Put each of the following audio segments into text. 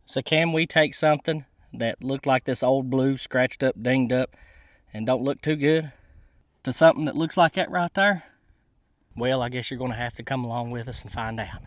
So can we take something that looked like this old blue, scratched up, dinged up, and don't look too good, to something that looks like that right there? Well, I guess you're going to have to come along with us and find out.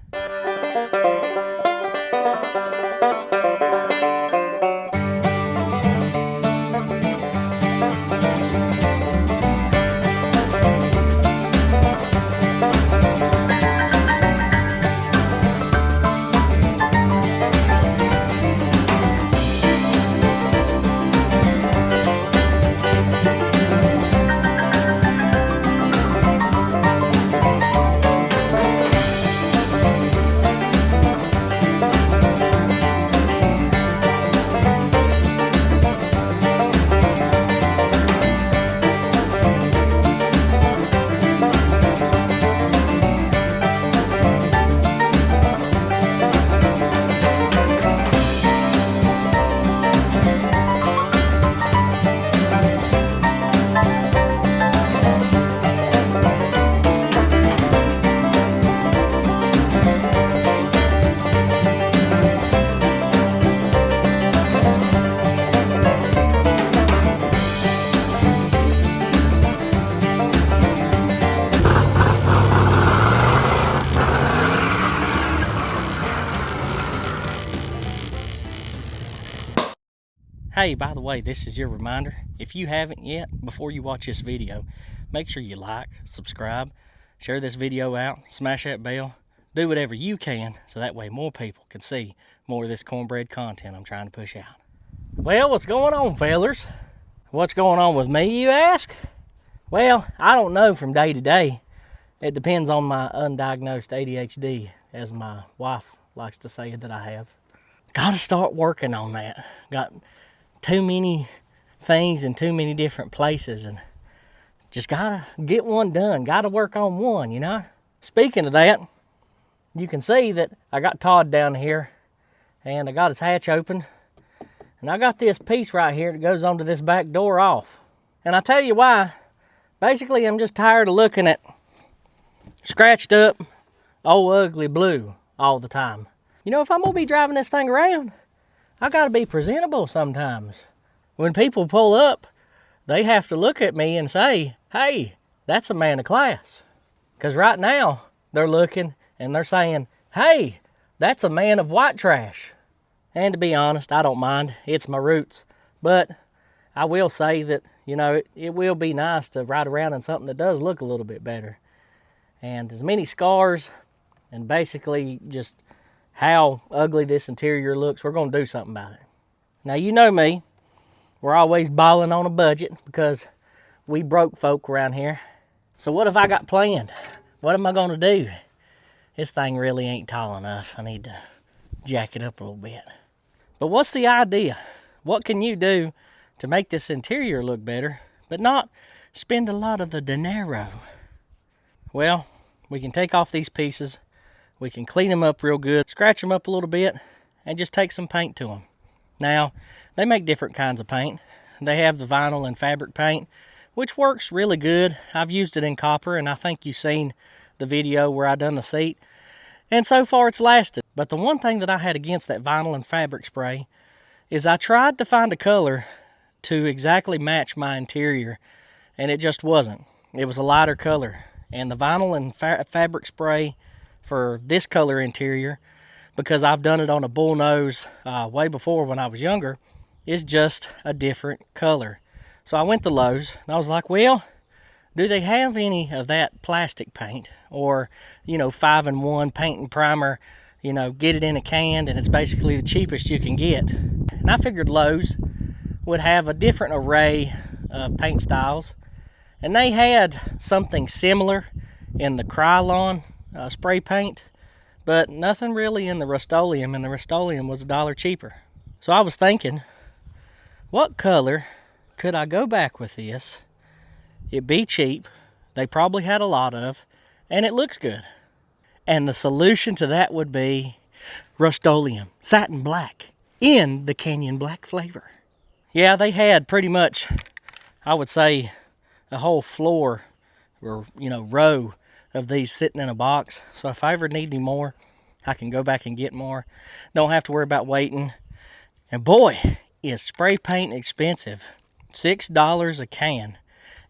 Hey, by the way, this is your reminder. If you haven't yet, before you watch this video, make sure you like, subscribe, share this video out, smash that bell, do whatever you can so that way more people can see more of this cornbread content I'm trying to push out. Well, what's going on, fellers? What's going on with me, you ask? Well, I don't know from day to day. It depends on my undiagnosed ADHD, as my wife likes to say that I have. Gotta start working on that. Got too many things in too many different places, and just gotta get one done. Gotta work on one, you know? Speaking of that, you can see that I got Todd down here, and I got his hatch open, and I got this piece right here that goes onto this back door off. And I tell you why. Basically, I'm just tired of looking at scratched up, old ugly blue all the time. You know, if I'm gonna be driving this thing around, I gotta be presentable sometimes. When people pull up, they have to look at me and say, hey, that's a man of class. Because right now, they're looking and they're saying, hey, that's a man of white trash. And to be honest, I don't mind. It's my roots. But I will say that, you know, it will be nice to ride around in something that does look a little bit better. And as many scars and basically just how ugly this interior looks, we're going to do something about it. Now, you know me. We're always balling on a budget because we broke folk around here. So what have I got planned? What am I going to do? This thing really ain't tall enough. I need to jack it up a little bit. But what's the idea? What can you do to make this interior look better, but not spend a lot of the dinero? Well, we can take off these pieces. We can clean them up real good, scratch them up a little bit, and just take some paint to them. Now, they make different kinds of paint. They have the vinyl and fabric paint, which works really good. I've used it in copper, and I think you've seen the video where I done the seat. And so far, it's lasted. But the one thing that I had against that vinyl and fabric spray is I tried to find a color to exactly match my interior, and it just wasn't. It was a lighter color. And the vinyl and fabric spray for this color interior, because I've done it on a bullnose way before when I was younger, is just a different color. So I went to Lowe's and I was like, well, do they have any of that plastic paint, or, you know, 5-in-1 paint and primer, you know, get it in a can, and it's basically the cheapest you can get. And I figured Lowe's would have a different array of paint styles, and they had something similar in the Krylon spray paint, but nothing really in the Rust-oleum, and the Rust-oleum was $1 cheaper. So I was thinking, what color could I go back with this? It'd be cheap, they probably had a lot of, and it looks good. And the solution to that would be Rust-oleum satin black in the Canyon Black flavor. Yeah, they had pretty much, I would say, a whole floor or, you know, row of these sitting in a box. So if I ever need any more, I can go back and get more. Don't have to worry about waiting. And boy, is spray paint expensive. $6 a can.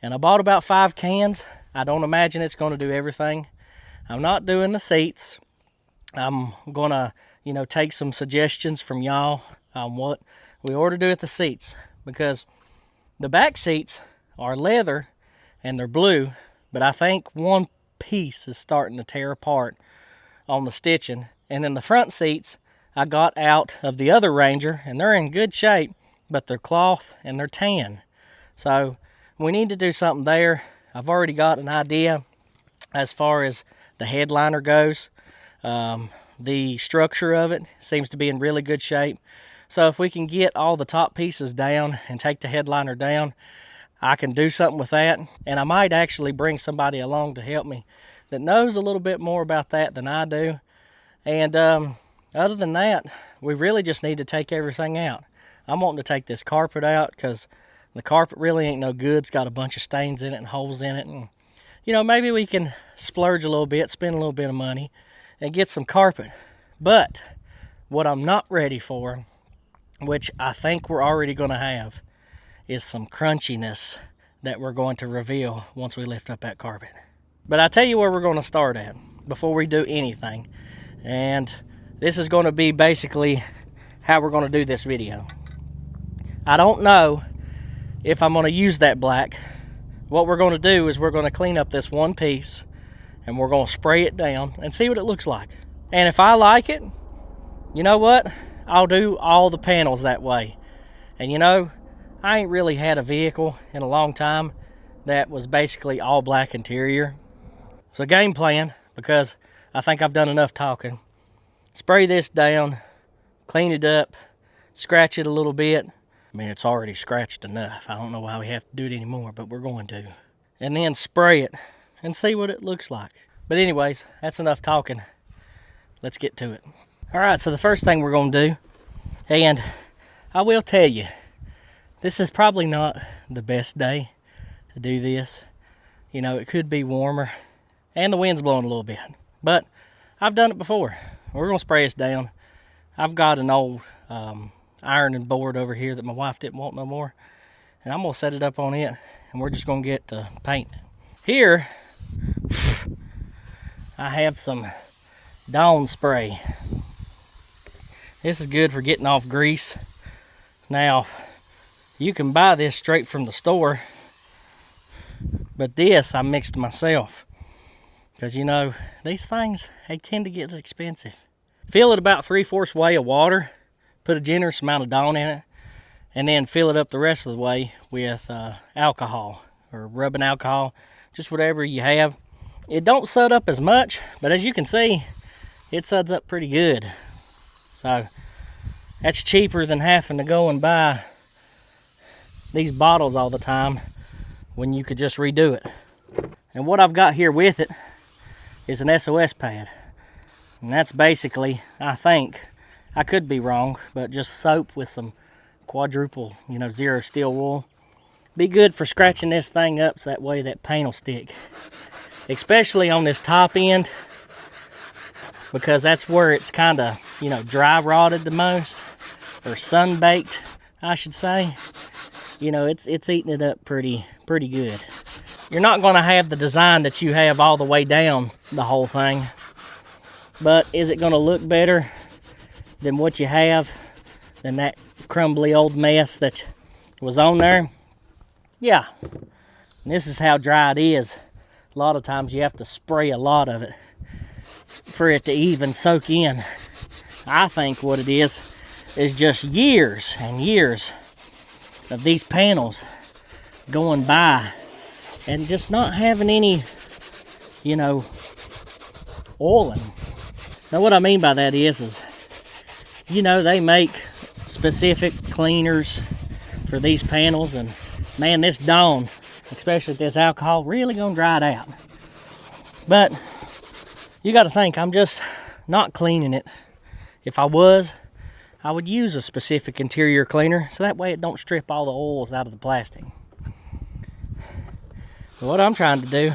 And I bought about 5 cans. I don't imagine it's going to do everything. I'm not doing the seats. I'm going to, take some suggestions from y'all on what we ought to do with the seats. Because the back seats are leather and they're blue. But I think one piece is starting to tear apart on the stitching. And then the front seats I got out of the other Ranger, and they're in good shape, but they're cloth and they're tan. So we need to do something there. I've already got an idea as far as the headliner goes. The structure of it seems to be in really good shape. So if we can get all the top pieces down and take the headliner down, I can do something with that. And I might actually bring somebody along to help me that knows a little bit more about that than I do. And other than that, we really just need to take everything out. I'm wanting to take this carpet out because the carpet really ain't no good. It's got a bunch of stains in it and holes in it. And, maybe we can splurge a little bit, spend a little bit of money, and get some carpet. But what I'm not ready for, which I think we're already going to have, is some crunchiness that we're going to reveal once we lift up that carpet. But I'll tell you where we're going to start at before we do anything. And this is going to be basically how we're going to do this video. I don't know if I'm going to use that black. What we're going to do is we're going to clean up this one piece and we're going to spray it down and see what it looks like. And if I like it, you know what? I'll do all the panels that way. And I ain't really had a vehicle in a long time that was basically all black interior. So game plan, because I think I've done enough talking. Spray this down, clean it up, scratch it a little bit. I mean, it's already scratched enough. I don't know why we have to do it anymore, but we're going to. And then spray it and see what it looks like. But anyways, that's enough talking. Let's get to it. All right, so the first thing we're going to do, and I will tell you, this is probably not the best day to do this. It could be warmer, and the wind's blowing a little bit. But I've done it before. We're going to spray this down. I've got an old ironing board over here that my wife didn't want no more. And I'm going to set it up on it, and we're just going to get paint. Here, I have some Dawn spray. This is good for getting off grease. Now, you can buy this straight from the store, but this I mixed myself. Because, these things, they tend to get expensive. Fill it about 3/4 way of water. Put a generous amount of Dawn in it. And then fill it up the rest of the way with alcohol or rubbing alcohol. Just whatever you have. It don't sud up as much, but as you can see, it suds up pretty good. So, that's cheaper than having to go and buy these bottles all the time when you could just redo it. And what I've got here with it is an SOS pad. And that's basically, I think, I could be wrong, but just soap with some quadruple, zero steel wool. Be good for scratching this thing up so that way that paint will stick. Especially on this top end, because that's where it's kind of, dry rotted the most, or sun baked, I should say. It's eating it up pretty good. You're not going to have the design that you have all the way down the whole thing. But is it going to look better than what you have, than that crumbly old mess that was on there? Yeah. And this is how dry it is. A lot of times you have to spray a lot of it for it to even soak in. I think what it is just years and years of these panels going by and just not having any, oiling. Now what I mean by that is they make specific cleaners for these panels, and man, this Dawn, especially this alcohol, really gonna dry it out. But you got to think, I'm just not cleaning it. If I was, I would use a specific interior cleaner so that way it don't strip all the oils out of the plastic. But what I'm trying to do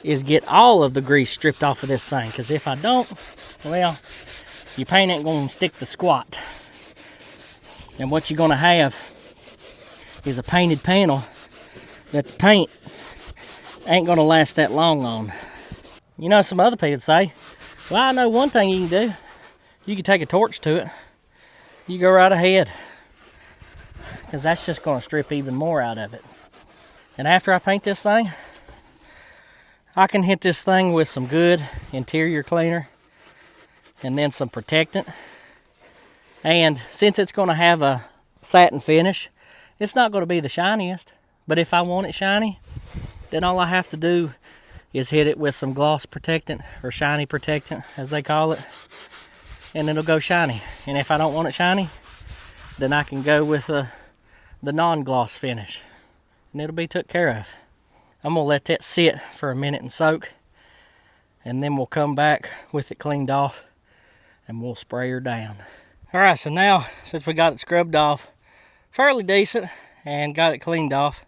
is get all of the grease stripped off of this thing, because if I don't, well, your paint ain't gonna stick the squat. And what you're gonna have is a painted panel that the paint ain't gonna last that long on. You know, some other people say, well, I know one thing you can do. You can take a torch to it. You go right ahead, because that's just gonna strip even more out of it. And after I paint this thing, I can hit this thing with some good interior cleaner and then some protectant. And since it's gonna have a satin finish, it's not gonna be the shiniest. But if I want it shiny, then all I have to do is hit it with some gloss protectant, or shiny protectant as they call it, and it'll go shiny. And if I don't want it shiny, then I can go with the non-gloss finish, and it'll be took care of. I'm gonna let that sit for a minute and soak, and then we'll come back with it cleaned off and we'll spray her down. All right, so now since we got it scrubbed off fairly decent and got it cleaned off,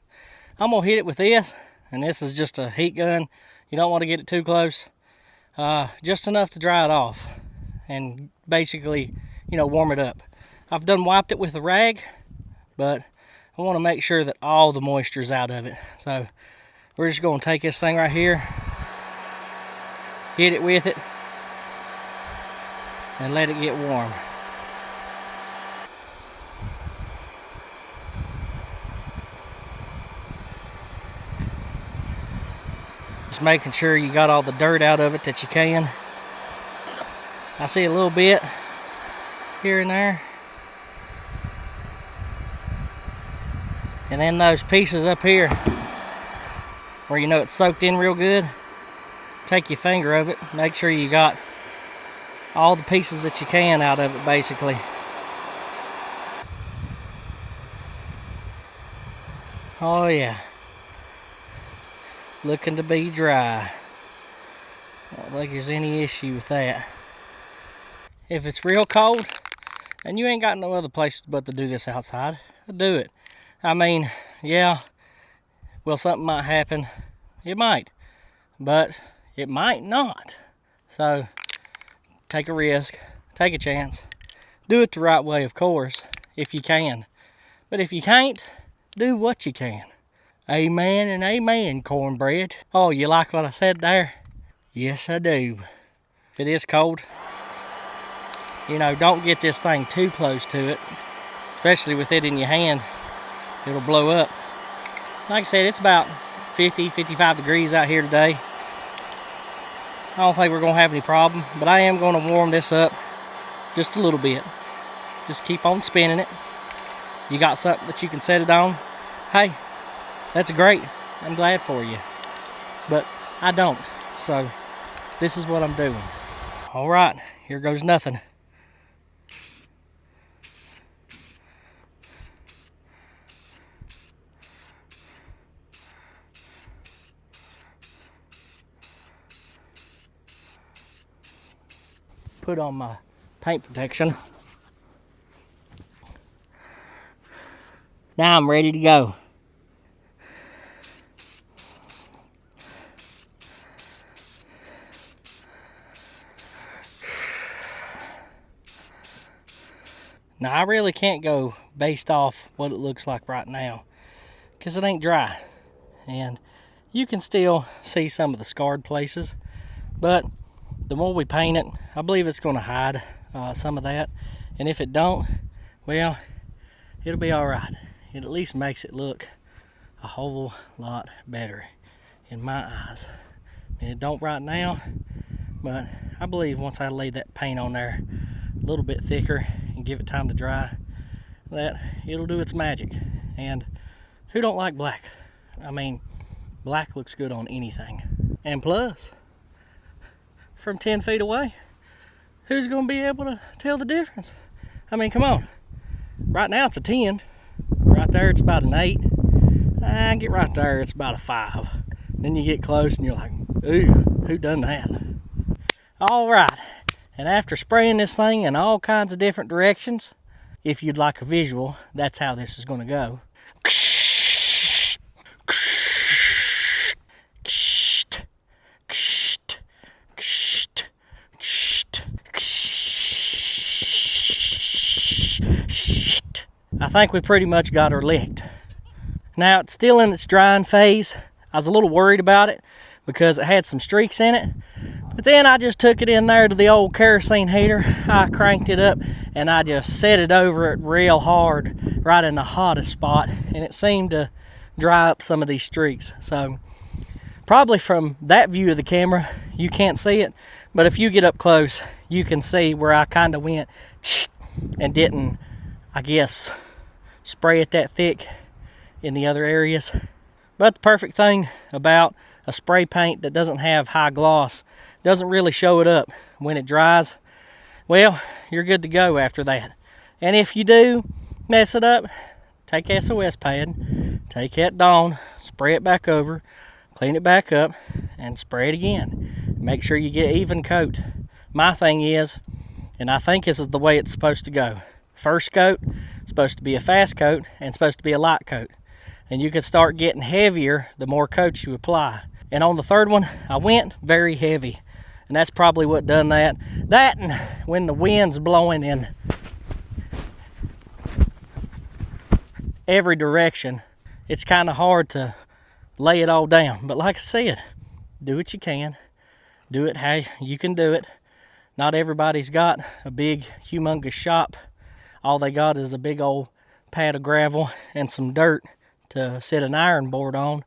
I'm gonna hit it with this, and this is just a heat gun. You don't want to get it too close, just enough to dry it off and basically, you know, warm it up. I've done wiped it with a rag, but I want to make sure that all the moisture's out of it. So we're just going to take this thing right here, hit it with it, and let it get warm. Just making sure you got all the dirt out of it that you can. I see a little bit here and there. And then those pieces up here where you know it's soaked in real good, take your finger of it, make sure you got all the pieces that you can out of it basically. Oh yeah, looking to be dry. I don't think there's any issue with that. If it's real cold and you ain't got no other place but to do this outside, do it. I mean, yeah, well, something might happen. It might, but it might not. So take a risk, take a chance, do it the right way, of course, if you can. But if you can't, do what you can. Amen and amen, cornbread. Oh, you like what I said there? Yes, I do. If it is cold, you know, don't get this thing too close to it, especially with it in your hand. It'll blow up. Like I said, it's about 50, 55 degrees out here today. I don't think we're gonna have any problem, but I am gonna warm this up just a little bit. Just keep on spinning it. You got something that you can set it on? Hey, that's great. I'm glad for you. But I don't, so this is what I'm doing. All right, here goes nothing. Put on my paint protection. Now I'm ready to go. Now I really can't go based off what it looks like right now, because it ain't dry. And you can still see some of the scarred places, but the more we paint it, I believe it's going to hide some of that. And if it don't, well, it'll be all right. It at least makes it look a whole lot better in my eyes. And it don't right now, but I believe once I lay that paint on there a little bit thicker and give it time to dry, that it'll do its magic. And who don't like black? I mean, black looks good on anything. And plus, from 10 feet away, who's going to be able to tell the difference? I mean, come on. Right now it's a 10. Right there it's about an 8. I get right there, it's about a 5. Then you get close and you're like, ooh, who done that? All right, and after spraying this thing in all kinds of different directions, if you'd like a visual, that's how this is going to go. I think we pretty much got her licked. Now it's still in its drying phase. I was a little worried about it because it had some streaks in it. But then I just took it in there to the old kerosene heater. I cranked it up and I just set it over it real hard right in the hottest spot, and it seemed to dry up some of these streaks. So probably from that view of the camera you can't see it, but if you get up close you can see where I kind of went and didn't, I guess, spray it that thick in the other areas. But the perfect thing about a spray paint that doesn't have high gloss, doesn't really show it up when it dries, well, you're good to go after that. And if you do mess it up, take SOS pad, take that Dawn, spray it back over, clean it back up, and spray it again. Make sure you get even coat. My thing is, and I think this is the way it's supposed to go, first coat is supposed to be a fast coat and supposed to be a light coat. And you can start getting heavier the more coats you apply. And on the third one, I went very heavy. And that's probably what done that. That, and when the wind's blowing in every direction, it's kind of hard to lay it all down. But like I said, do what you can. Do it how you can do it. Not everybody's got a big, humongous shop. All they got is a big old pad of gravel and some dirt to set an iron board on,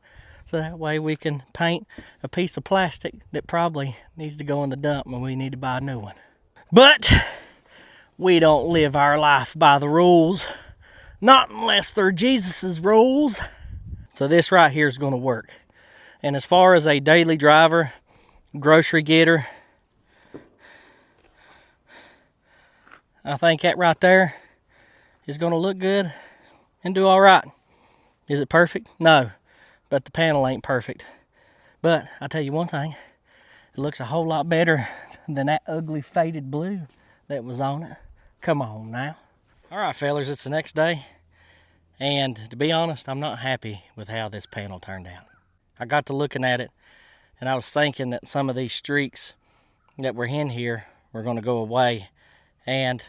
so that way we can paint a piece of plastic that probably needs to go in the dump when we need to buy a new one. But we don't live our life by the rules, not unless they're Jesus's rules. So this right here is going to work. And as far as a daily driver, grocery getter, I think that right there is going to look good and do all right. Is it perfect? No, but the panel ain't perfect. But I'll tell you one thing, it looks a whole lot better than that ugly faded blue that was on it. Come on now. All right, fellers, it's the next day. And to be honest, I'm not happy with how this panel turned out. I got to looking at it and I was thinking that some of these streaks that were in here were going to go away. And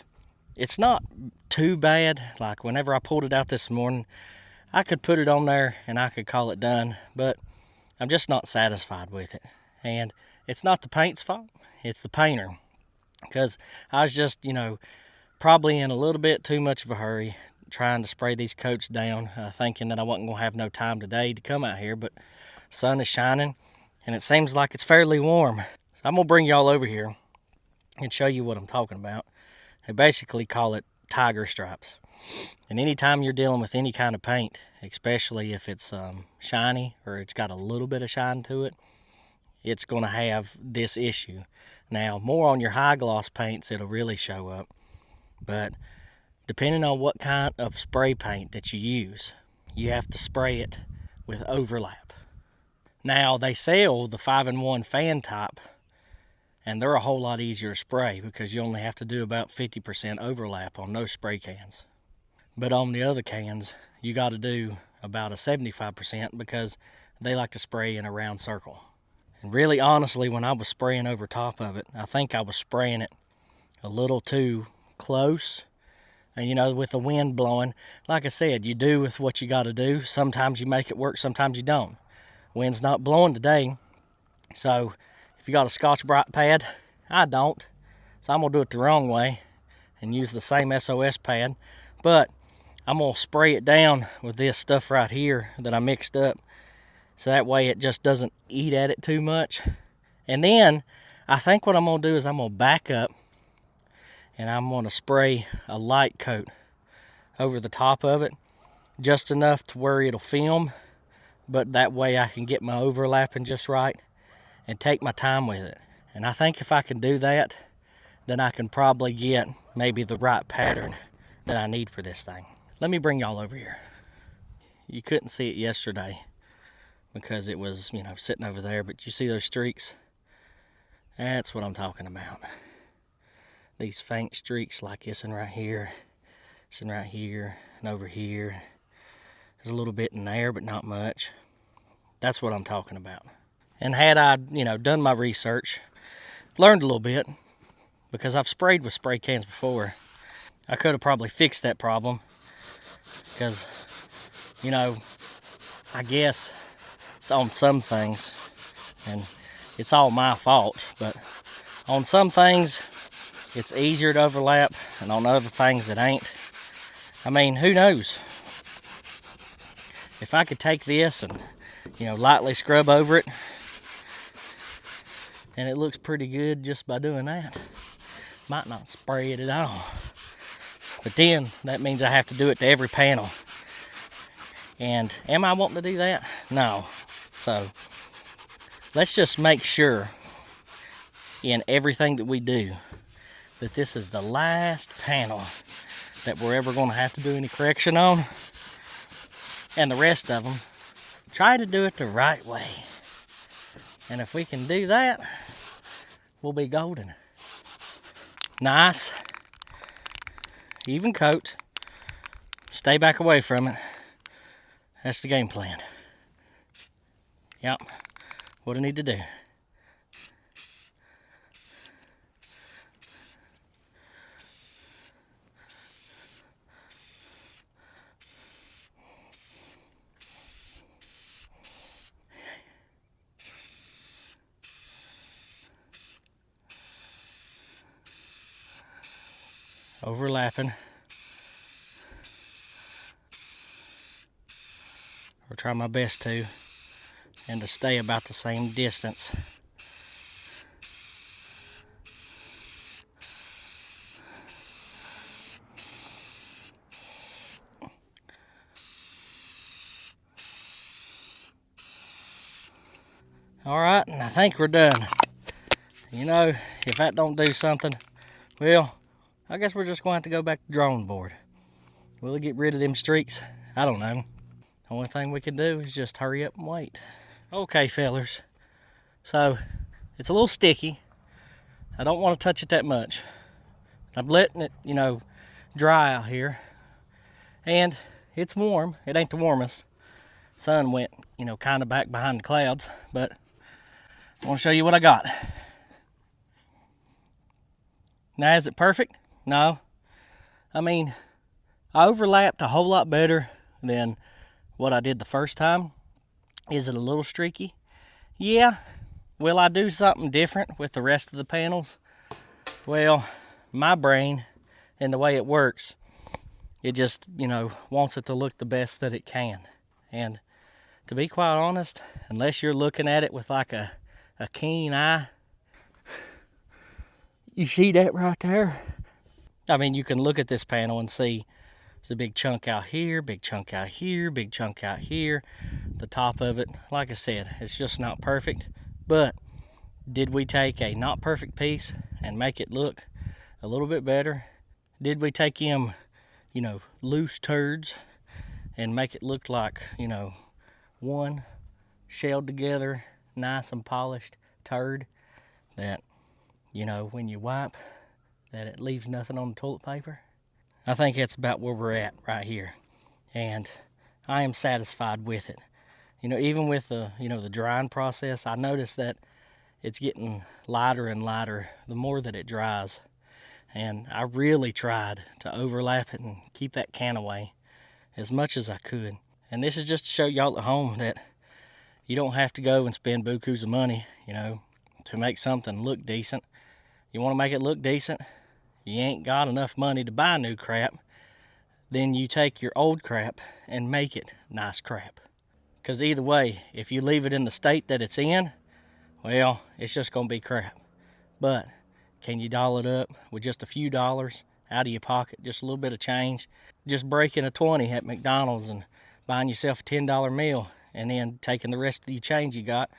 it's not too bad. Like whenever I pulled it out this morning, I could put it on there and I could call it done, but I'm just not satisfied with it. And it's not the paint's fault, it's the painter. Because I was just, probably in a little bit too much of a hurry trying to spray these coats down, thinking that I wasn't going to have no time today to come out here, but sun is shining and it seems like it's fairly warm. So I'm going to bring y'all over here and show you what I'm talking about. They basically call it tiger stripes. And anytime you're dealing with any kind of paint, especially if it's shiny or it's got a little bit of shine to it, it's going to have this issue. Now, more on your high gloss paints, it'll really show up. But depending on what kind of spray paint that you use, you have to spray it with overlap. Now, they sell the 5-in-1 fan type, and they're a whole lot easier to spray because you only have to do about 50% overlap on those spray cans. But on the other cans, you got to do about a 75% because they like to spray in a round circle. And really, honestly, when I was spraying over top of it, I think I was spraying it a little too close. And, with the wind blowing, like I said, you do with what you got to do. Sometimes you make it work, sometimes you don't. Wind's not blowing today, so if you got a Scotch-Brite pad, I don't. So I'm going to do it the wrong way and use the same SOS pad. But I'm going to spray it down with this stuff right here that I mixed up. So that way it just doesn't eat at it too much. And then I think what I'm going to do is I'm going to back up and I'm going to spray a light coat over the top of it. Just enough to where it'll film. But that way I can get my overlapping just right and take my time with it. And I think if I can do that, then I can probably get maybe the right pattern that I need for this thing. Let me bring y'all over here. You couldn't see it yesterday because it was, sitting over there, but you see those streaks? That's what I'm talking about. These faint streaks like this one right here, this one right here, and over here. There's a little bit in there, but not much. That's what I'm talking about. And had I, done my research, learned a little bit, because I've sprayed with spray cans before, I could have probably fixed that problem. because, you know, I guess it's on some things, and it's all my fault, but on some things it's easier to overlap, and on other things it ain't. I mean, who knows? If I could take this and, you know, lightly scrub over it, and it looks pretty good just by doing that, might not spray it at all. But then that means I have to do it to every panel. And am I wanting to do that? No. So let's just make sure in everything that we do that this is the last panel that we're ever going to have to do any correction on. And the rest of them, try to do it the right way. And if we can do that, we'll be golden. Nice, even coat. Stay back away from it. That's the game plan. Yep, what I need to do. Overlapping. Or try my best to, and to stay about the same distance. All right, and I think we're done. You know, if that don't do something, well, I guess we're just going to have to go back to the drawing board. Will it get rid of them streaks? I don't know. The only thing we can do is just hurry up and wait. Okay, fellers. So, it's a little sticky. I don't want to touch it that much. I'm letting it, you know, dry out here. And it's warm. It ain't the warmest. Sun went, you know, kind of back behind the clouds. But I want to show you what I got. Now, is it perfect? No. I mean, I overlapped a whole lot better than what I did the first time. Is it a little streaky? Yeah. Will I do something different with the rest of the panels? Well, my brain and the way it works, it just, you know, wants it to look the best that it can. And to be quite honest, unless you're looking at it with like a keen eye, you see that right there? I mean, you can look at this panel and see there's a big chunk out here, big chunk out here, big chunk out here. The top of it, like I said, it's just not perfect. But did we take a not perfect piece and make it look a little bit better? Did we take them, you know, loose turds and make it look like, you know, one shelled together, nice and polished turd that, you know, when you wipe, that it leaves nothing on the toilet paper? I think that's about where we're at right here. And I am satisfied with it. You know, even with the, you know, the drying process, I noticed that it's getting lighter and lighter the more that it dries. And I really tried to overlap it and keep that can away as much as I could. And this is just to show y'all at home that you don't have to go and spend bukus of money, you know, to make something look decent. You want to make it look decent? You ain't got enough money to buy new crap. Then you take your old crap and make it nice crap. Because either way, if you leave it in the state that it's in, well, it's just going to be crap. But can you doll it up with just a few dollars out of your pocket, just a little bit of change? Just breaking a 20 at McDonald's and buying yourself a $10 meal, and then taking the rest of the change you got,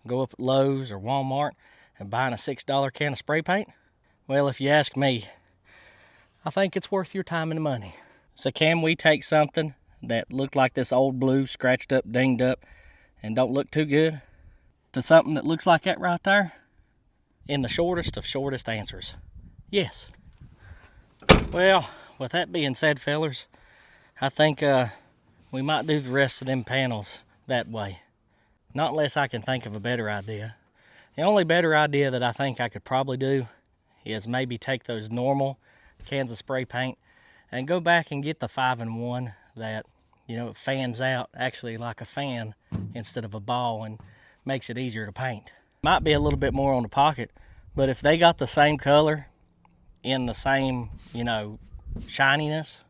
go up at Lowe's or Walmart and buying a $6 can of spray paint? Well, if you ask me, I think it's worth your time and money. So can we take something that looked like this old blue, scratched up, dinged up, and don't look too good, to something that looks like that right there? In the shortest of shortest answers, yes. Well, with that being said, fellers, I think we might do the rest of them panels that way. Not unless I can think of a better idea. The only better idea that I think I could probably do is maybe take those normal cans of spray paint and go back and get the 5-in-1 that you know, it fans out actually like a fan instead of a ball and makes it easier to paint. Might be a little bit more on the pocket, but if they got the same color in the same, you know, shininess,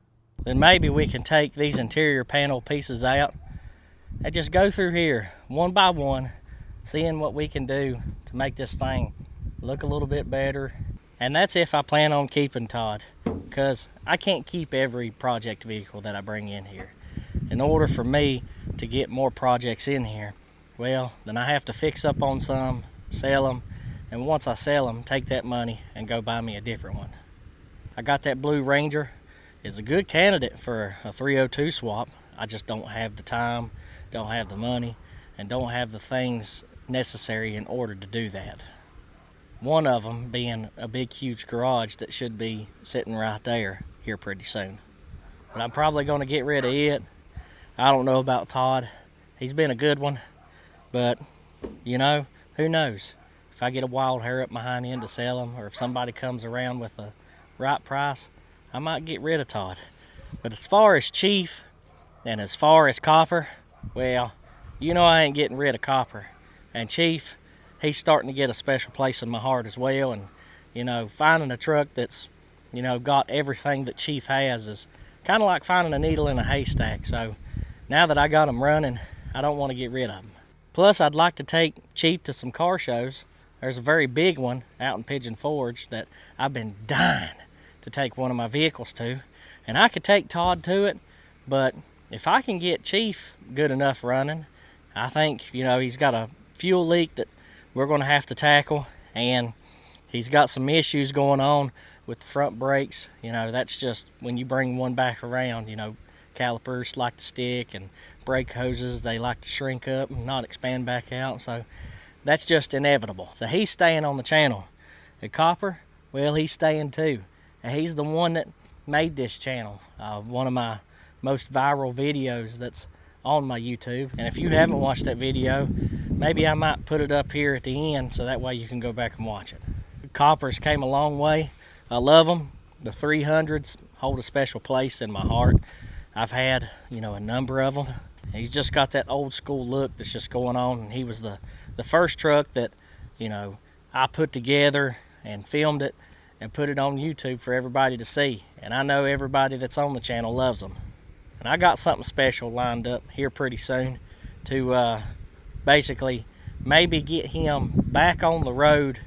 then maybe we can take these interior panel pieces out and just go through here one by one, seeing what we can do to make this thing look a little bit better. And that's if I plan on keeping Todd, because I can't keep every project vehicle that I bring in here. In order for me to get more projects in here, well, then I have to fix up on some, sell them, and once I sell them, take that money and go buy me a different one. I got that Blue Ranger. It's a good candidate for a 302 swap. I just don't have the time, don't have the money, and don't have the things necessary in order to do that. One of them being a big, huge garage that should be sitting right there here pretty soon. But I'm probably going to get rid of it. I don't know about Todd. He's been a good one, but, you know, who knows? If I get a wild hair up my hind end to sell him, or if somebody comes around with the right price, I might get rid of Todd. But as far as Chief and as far as Copper, well, you know I ain't getting rid of Copper. And Chief, he's starting to get a special place in my heart as well. And, you know, finding a truck that's, you know, got everything that Chief has is kind of like finding a needle in a haystack. So now that I got him running, I don't want to get rid of him. Plus, I'd like to take Chief to some car shows. There's a very big one out in Pigeon Forge that I've been dying to take one of my vehicles to. And I could take Todd to it, but if I can get Chief good enough running, I think, you know, he's got a fuel leak that we're going to have to tackle, and he's got some issues going on with the front brakes. You know, that's just when you bring one back around, you know, calipers like to stick, and brake hoses, they like to shrink up and not expand back out. So that's just inevitable. So he's staying on the channel. The Copper, well, he's staying too. And he's the one that made this channel. One of my most viral videos that's on my YouTube. And if you haven't watched that video, maybe I might put it up here at the end so that way you can go back and watch it. Coppers came a long way. I love them. The 300s hold a special place in my heart. I've had, you know, a number of them. He's just got that old school look that's just going on. And he was the first truck that, you know, I put together and filmed it and put it on YouTube for everybody to see. And I know everybody that's on the channel loves them. And I got something special lined up here pretty soon to basically maybe get him back on the road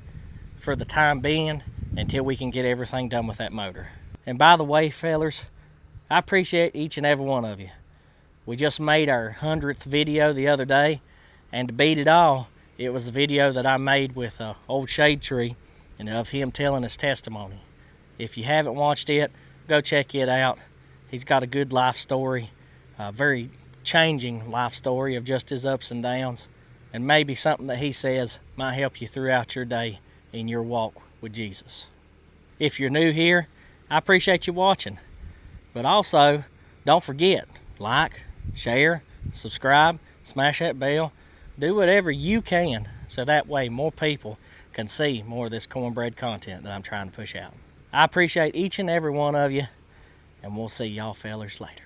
for the time being until we can get everything done with that motor. And by the way, fellers, I appreciate each and every one of you. We just made our 100th video the other day, and to beat it all, it was the video that I made with old Shade Tree and of him telling his testimony. If you haven't watched it, go check it out. He's got a good life story, a very changing life story of just his ups and downs, and maybe something that he says might help you throughout your day in your walk with Jesus. If you're new here, I appreciate you watching. But also, don't forget, like, share, subscribe, smash that bell, do whatever you can so that way more people can see more of this cornbread content that I'm trying to push out. I appreciate each and every one of you, and we'll see y'all fellers later.